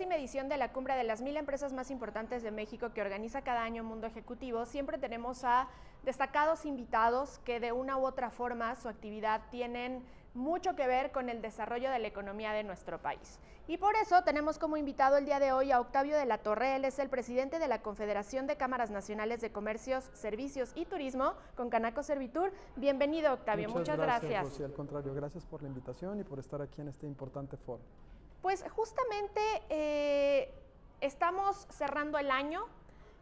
décima edición de la Cumbre de las 1000 empresas más importantes de México que organiza cada año Mundo Ejecutivo, siempre tenemos a destacados invitados que de una u otra forma su actividad tienen mucho que ver con el desarrollo de la economía de nuestro país. Y por eso tenemos como invitado el día de hoy a Octavio de la Torre. Él es el presidente de la Confederación de Cámaras Nacionales de Comercios, Servicios y Turismo, con Canaco Servitur. Bienvenido, Octavio. Muchas gracias. Rosy, al contrario, gracias por la invitación y por estar aquí en este importante foro. Pues justamente estamos cerrando el año,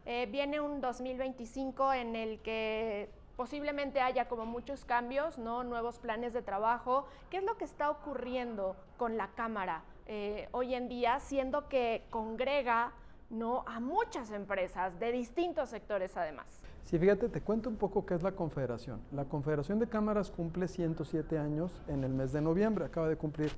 viene un 2025 en el que posiblemente haya como muchos cambios, ¿no? Nuevos planes de trabajo. ¿Qué es lo que está ocurriendo con la Cámara hoy en día, siendo que congrega, ¿no?, a muchas empresas de distintos sectores además? Sí, fíjate, te cuento un poco qué es la Confederación. La Confederación de Cámaras cumple 107 años en el mes de noviembre, acaba de cumplir.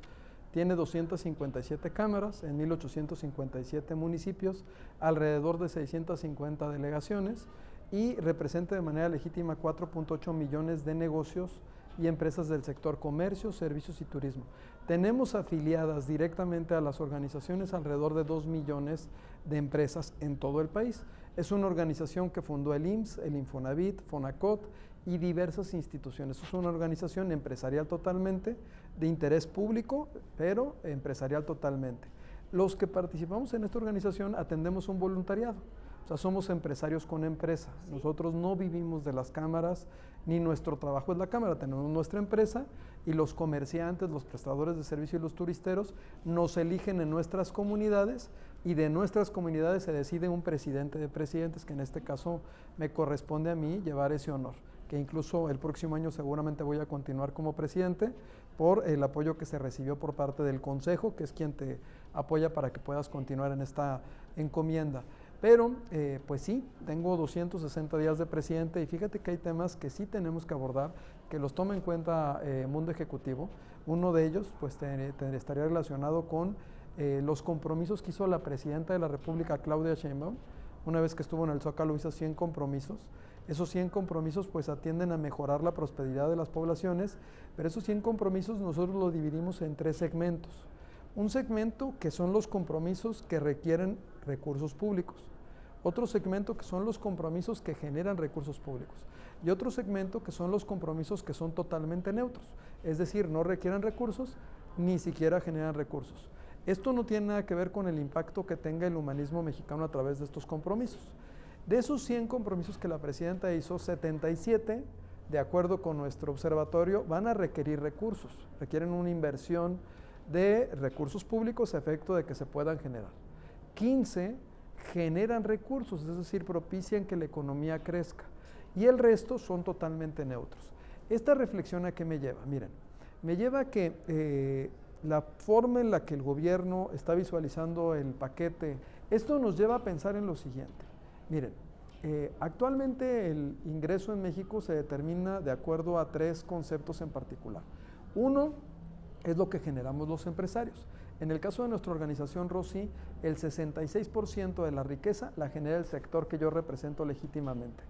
Tiene 257 cámaras en 1857 municipios, alrededor de 650 delegaciones y representa de manera legítima 4.8 millones de negocios y empresas del sector comercio, servicios y turismo. Tenemos afiliadas directamente a las organizaciones alrededor de 2 millones de empresas en todo el país. Es una organización que fundó el IMSS, el Infonavit, Fonacot y diversas instituciones. Es una organización empresarial totalmente, de interés público, pero empresarial totalmente. Los que participamos en esta organización atendemos un voluntariado. O sea, somos empresarios con empresa. Sí. Nosotros no vivimos de las cámaras, ni nuestro trabajo es la cámara. Tenemos nuestra empresa y los comerciantes, los prestadores de servicio y los turisteros nos eligen en nuestras comunidades y de nuestras comunidades se decide un presidente de presidentes, que en este caso me corresponde a mí llevar ese honor, que incluso el próximo año seguramente voy a continuar como presidente por el apoyo que se recibió por parte del Consejo, que es quien te apoya para que puedas continuar en esta encomienda. Pero, pues sí, tengo 260 días de presidente y fíjate que hay temas que sí tenemos que abordar, que los toma en cuenta Mundo Ejecutivo. Uno de ellos, pues, estaría relacionado con los compromisos que hizo la presidenta de la República, Claudia Sheinbaum. Una vez que estuvo en el Zócalo hizo 100 compromisos. Esos 100 compromisos pues atienden a mejorar la prosperidad de las poblaciones, pero esos 100 compromisos nosotros los dividimos en 3 segmentos. Un segmento que son los compromisos que requieren recursos públicos, otro segmento que son los compromisos que generan recursos públicos y otro segmento que son los compromisos que son totalmente neutros, es decir, no requieren recursos ni siquiera generan recursos. Esto no tiene nada que ver con el impacto que tenga el humanismo mexicano a través de estos compromisos. De esos 100 compromisos que la presidenta hizo, 77, de acuerdo con nuestro observatorio, van a requerir recursos, requieren una inversión de recursos públicos a efecto de que se puedan generar. 15 generan recursos, es decir, propician que la economía crezca, y el resto son totalmente neutros. Esta reflexión, ¿a qué me lleva? Miren, me lleva a que la forma en la que el gobierno está visualizando el paquete, esto nos lleva a pensar en lo siguiente. Miren, actualmente el ingreso en México se determina de acuerdo a 3 conceptos en particular. Uno es lo que generamos los empresarios. En el caso de nuestra organización, Rosy, el 66% de la riqueza la genera el sector que yo represento legítimamente.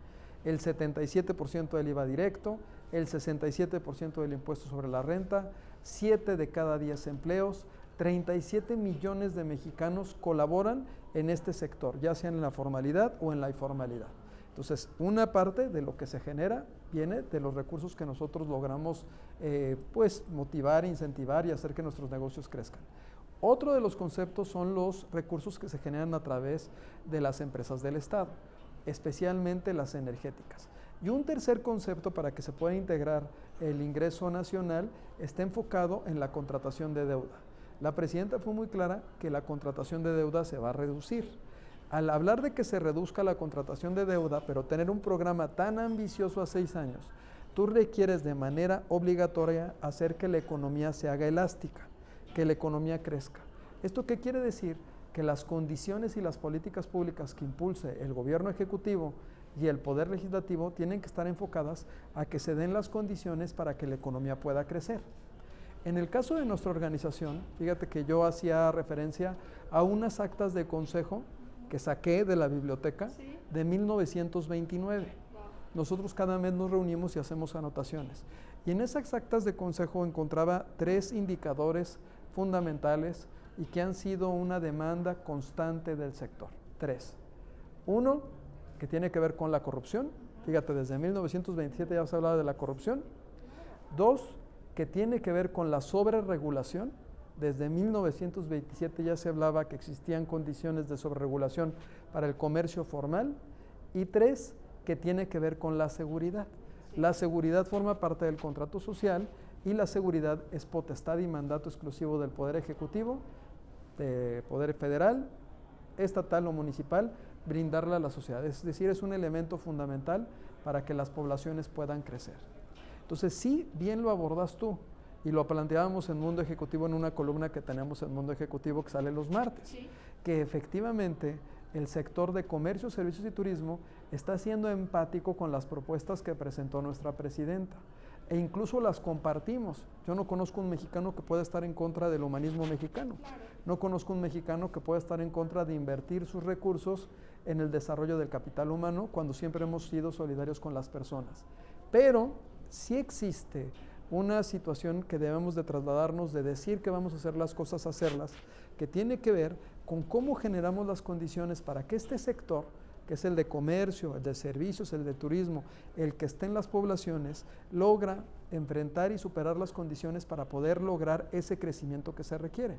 El 77% del IVA directo, el 67% del impuesto sobre la renta, 7 de cada 10 empleos, 37 millones de mexicanos colaboran en este sector, ya sea en la formalidad o en la informalidad. Entonces, una parte de lo que se genera viene de los recursos que nosotros logramos pues motivar, incentivar y hacer que nuestros negocios crezcan. Otro de los conceptos son los recursos que se generan a través de las empresas del Estado, especialmente las energéticas. Y un tercer concepto para que se pueda integrar el ingreso nacional está enfocado en la contratación de deuda. La presidenta fue muy clara que la contratación de deuda se va a reducir. Al hablar de que se reduzca la contratación de deuda, pero tener un programa tan ambicioso a 6 años, tú requieres de manera obligatoria hacer que la economía se haga elástica, que la economía crezca. ¿Esto qué quiere decir? Que las condiciones y las políticas públicas que impulse el gobierno ejecutivo y el poder legislativo tienen que estar enfocadas a que se den las condiciones para que la economía pueda crecer. En el caso de nuestra organización, fíjate que yo hacía referencia a unas actas de consejo que saqué de la biblioteca de 1929. Nosotros cada mes nos reunimos y hacemos anotaciones. Y en esas actas de consejo encontraba 3 indicadores fundamentales y que han sido una demanda constante del sector. 3. Uno, que tiene que ver con la corrupción. Fíjate, desde 1927 ya se hablaba de la corrupción. 2, que tiene que ver con la sobreregulación. Desde 1927 ya se hablaba que existían condiciones de sobreregulación para el comercio formal. Y 3, que tiene que ver con la seguridad. La seguridad forma parte del contrato social y la seguridad es potestad y mandato exclusivo del Poder Ejecutivo, de Poder Federal, estatal o municipal, brindarla a la sociedad. Es decir, es un elemento fundamental para que las poblaciones puedan crecer. Entonces, sí, bien lo abordas tú, y lo planteábamos en Mundo Ejecutivo en una columna que tenemos en Mundo Ejecutivo que sale los martes, sí, que efectivamente el sector de comercio, servicios y turismo está siendo empático con las propuestas que presentó nuestra presidenta e incluso las compartimos. Yo no conozco un mexicano que pueda estar en contra del humanismo mexicano. Claro. No conozco un mexicano que pueda estar en contra de invertir sus recursos en el desarrollo del capital humano cuando siempre hemos sido solidarios con las personas. Pero sí existe una situación que debemos de trasladarnos, de decir que vamos a hacer las cosas, hacerlas, que tiene que ver con cómo generamos las condiciones para que este sector, que es el de comercio, el de servicios, el de turismo, el que esté en las poblaciones, logra enfrentar y superar las condiciones para poder lograr ese crecimiento que se requiere.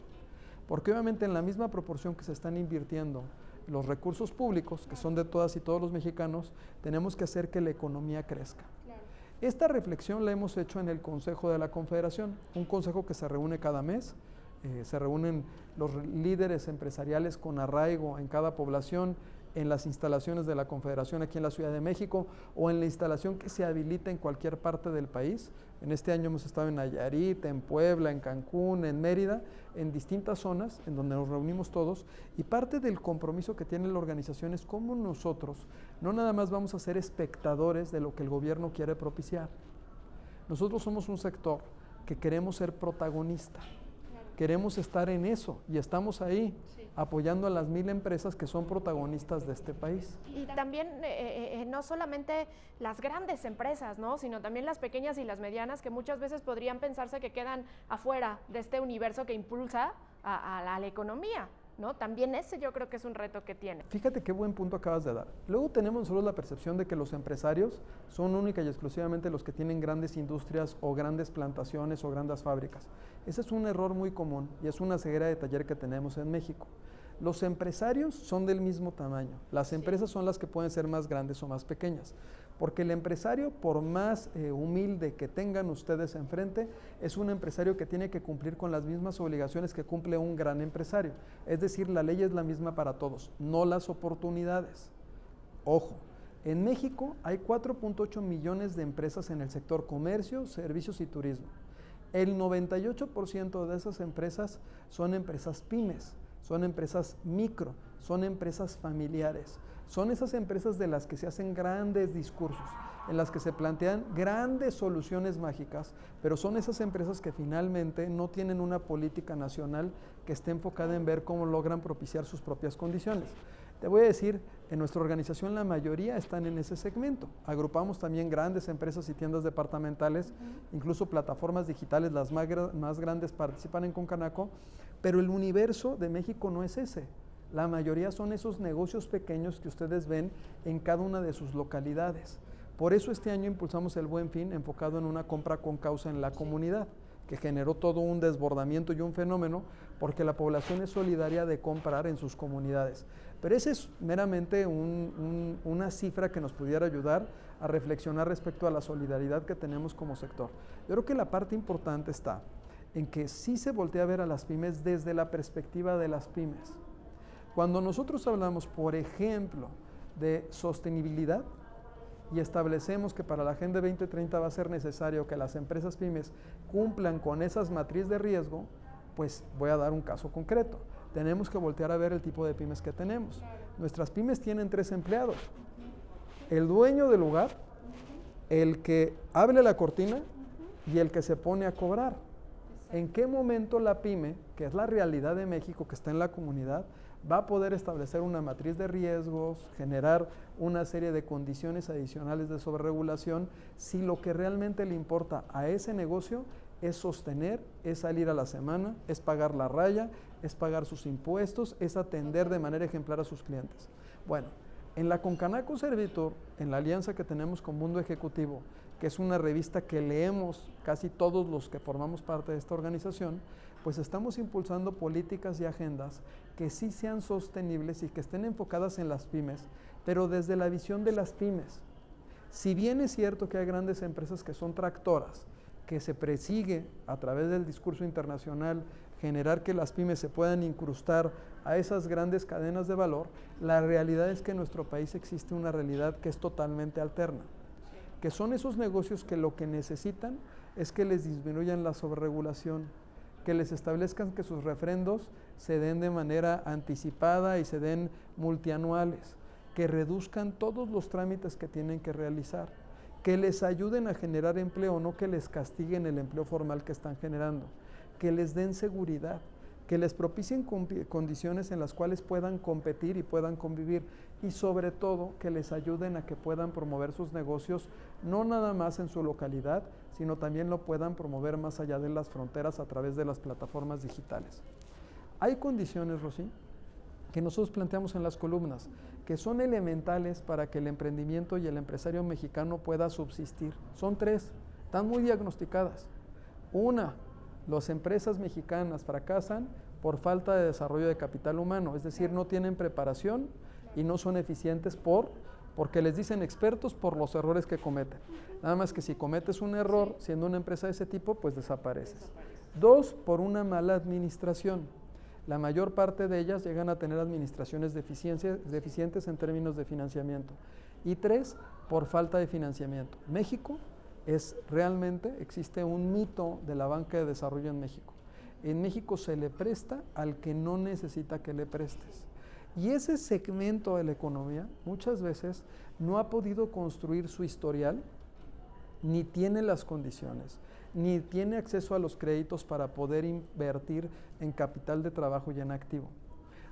Porque obviamente en la misma proporción que se están invirtiendo los recursos públicos, que son de todas y todos los mexicanos, tenemos que hacer que la economía crezca. Esta reflexión la hemos hecho en el Consejo de la Confederación, un consejo que se reúne cada mes. Se reúnen los líderes empresariales con arraigo en cada población, en las instalaciones de la Confederación aquí en la Ciudad de México o en la instalación que se habilita en cualquier parte del país. En este año hemos estado en Nayarit, en Puebla, en Cancún, en Mérida, en distintas zonas en donde nos reunimos todos, y parte del compromiso que tiene la organización es cómo nosotros no nada más vamos a ser espectadores de lo que el gobierno quiere propiciar. Nosotros somos un sector que queremos ser protagonista. Queremos estar en eso y estamos ahí, sí, apoyando a las 1000 empresas que son protagonistas de este país. Y también no solamente las grandes empresas, ¿no?, sino también las pequeñas y las medianas, que muchas veces podrían pensarse que quedan afuera de este universo que impulsa a la economía, ¿no? También ese yo creo que es un reto que tiene. Fíjate qué buen punto acabas de dar. Luego tenemos nosotros la percepción de que los empresarios son única y exclusivamente los que tienen grandes industrias o grandes plantaciones o grandes fábricas. Ese es un error muy común y es una ceguera de taller que tenemos en México. Los empresarios son del mismo tamaño. Las empresas son las que pueden ser más grandes o más pequeñas. Porque el empresario, por más humilde que tengan ustedes enfrente, es un empresario que tiene que cumplir con las mismas obligaciones que cumple un gran empresario. Es decir, la ley es la misma para todos, no las oportunidades. Ojo, en México hay 4.8 millones de empresas en el sector comercio, servicios y turismo. El 98% de esas empresas son empresas pymes, son empresas micro, son empresas familiares. Son esas empresas de las que se hacen grandes discursos, en las que se plantean grandes soluciones mágicas, pero son esas empresas que finalmente no tienen una política nacional que esté enfocada en ver cómo logran propiciar sus propias condiciones. Te voy a decir, en nuestra organización la mayoría están en ese segmento. Agrupamos también grandes empresas y tiendas departamentales, incluso plataformas digitales, las más grandes participan en Concanaco, pero el universo de México no es ese. La mayoría son esos negocios pequeños que ustedes ven en cada una de sus localidades. Por eso este año impulsamos el Buen Fin enfocado en una compra con causa en la comunidad, que generó todo un desbordamiento y un fenómeno porque la población es solidaria de comprar en sus comunidades. Pero esa es meramente una cifra que nos pudiera ayudar a reflexionar respecto a la solidaridad que tenemos como sector. Yo creo que la parte importante está en que sí se voltea a ver a las pymes desde la perspectiva de las pymes. Cuando nosotros hablamos, por ejemplo, de sostenibilidad y establecemos que para la Agenda 2030 va a ser necesario que las empresas pymes cumplan con esas matrices de riesgo, pues voy a dar un caso concreto. Tenemos que voltear a ver el tipo de pymes que tenemos. Nuestras pymes tienen 3 empleados. El dueño del lugar, el que abre la cortina y el que se pone a cobrar. ¿En qué momento la pyme, que es la realidad de México, que está en la comunidad, va a poder establecer una matriz de riesgos, generar una serie de condiciones adicionales de sobreregulación, si lo que realmente le importa a ese negocio es sostener, es salir a la semana, es pagar la raya, es pagar sus impuestos, es atender de manera ejemplar a sus clientes. Bueno, en la Concanaco Servitur, en la alianza que tenemos con Mundo Ejecutivo, que es una revista que leemos casi todos los que formamos parte de esta organización, pues estamos impulsando políticas y agendas que sí sean sostenibles y que estén enfocadas en las pymes, pero desde la visión de las pymes. Si bien es cierto que hay grandes empresas que son tractoras, que se persigue a través del discurso internacional generar que las pymes se puedan incrustar a esas grandes cadenas de valor, la realidad es que en nuestro país existe una realidad que es totalmente alterna, que son esos negocios que lo que necesitan es que les disminuyan la sobreregulación, que les establezcan que sus refrendos se den de manera anticipada y se den multianuales, que reduzcan todos los trámites que tienen que realizar, que les ayuden a generar empleo, no que les castiguen el empleo formal que están generando, que les den seguridad, que les propicien condiciones en las cuales puedan competir y puedan convivir y sobre todo que les ayuden a que puedan promover sus negocios no nada más en su localidad, sino también lo puedan promover más allá de las fronteras a través de las plataformas digitales. Hay condiciones, Rosy, que nosotros planteamos en las columnas, que son elementales para que el emprendimiento y el empresario mexicano pueda subsistir. Son 3, están muy diagnosticadas. Una, las empresas mexicanas fracasan por falta de desarrollo de capital humano, es decir, no tienen preparación y no son eficientes porque les dicen expertos por los errores que cometen. Nada más que si cometes un error siendo una empresa de ese tipo, pues desapareces. 2, por una mala administración. La mayor parte de ellas llegan a tener administraciones deficientes en términos de financiamiento. Y 3, por falta de financiamiento. México existe un mito de la banca de desarrollo en México. En México se le presta al que no necesita que le prestes. Y ese segmento de la economía muchas veces no ha podido construir su historial, ni tiene las condiciones, ni tiene acceso a los créditos para poder invertir en capital de trabajo y en activo.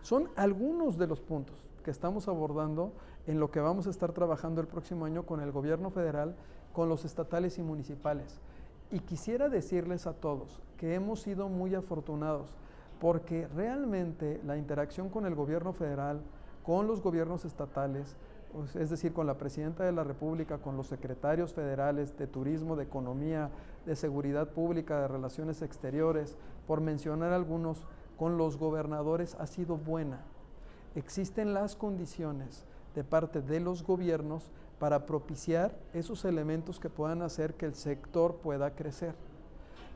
Son algunos de los puntos que estamos abordando en lo que vamos a estar trabajando el próximo año con el gobierno federal, con los estatales y municipales. Y quisiera decirles a todos que hemos sido muy afortunados porque realmente la interacción con el gobierno federal, con los gobiernos estatales, es decir, con la Presidenta de la República, con los secretarios federales de Turismo, de Economía, de Seguridad Pública, de Relaciones Exteriores, por mencionar algunos, con los gobernadores ha sido buena. Existen las condiciones de parte de los gobiernos para propiciar esos elementos que puedan hacer que el sector pueda crecer.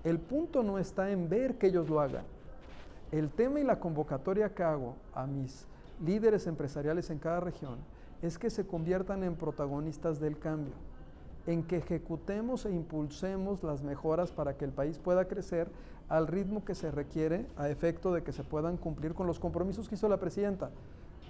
El punto no está en ver que ellos lo hagan. El tema y la convocatoria que hago a mis líderes empresariales en cada región es que se conviertan en protagonistas del cambio, en que ejecutemos e impulsemos las mejoras para que el país pueda crecer al ritmo que se requiere a efecto de que se puedan cumplir con los compromisos que hizo la Presidenta,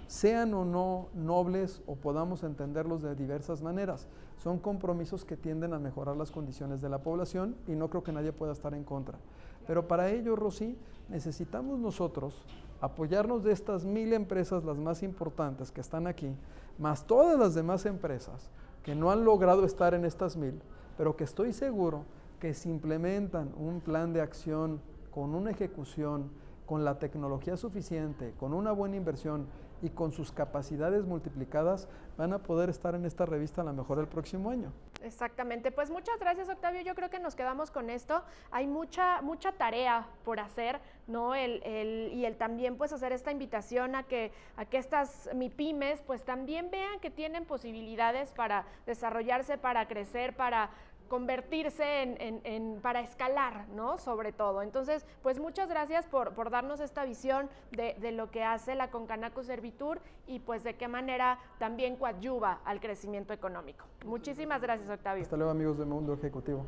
sean o no nobles o podamos entenderlos de diversas maneras. Son compromisos que tienden a mejorar las condiciones de la población y no creo que nadie pueda estar en contra. Pero para ello, Rosy, necesitamos nosotros apoyarnos de estas 1000 empresas, las más importantes que están aquí, más todas las demás empresas que no han logrado estar en estas 1000, pero que estoy seguro que si implementan un plan de acción con una ejecución, con la tecnología suficiente, con una buena inversión y con sus capacidades multiplicadas, van a poder estar en esta revista a lo mejor el próximo año. Exactamente, pues muchas gracias, Octavio. Yo creo que nos quedamos con esto. Hay mucha tarea por hacer, ¿no? Y el también pues hacer esta invitación a que estas MIPYMES pues también vean que tienen posibilidades para desarrollarse, para crecer, para convertirse para escalar, ¿no? Sobre todo. Entonces, pues muchas gracias por darnos esta visión de lo que hace la Concanaco Servitur y pues de qué manera también coadyuva al crecimiento económico. Muchísimas gracias, Octavio. Hasta luego, amigos de Mundo Ejecutivo.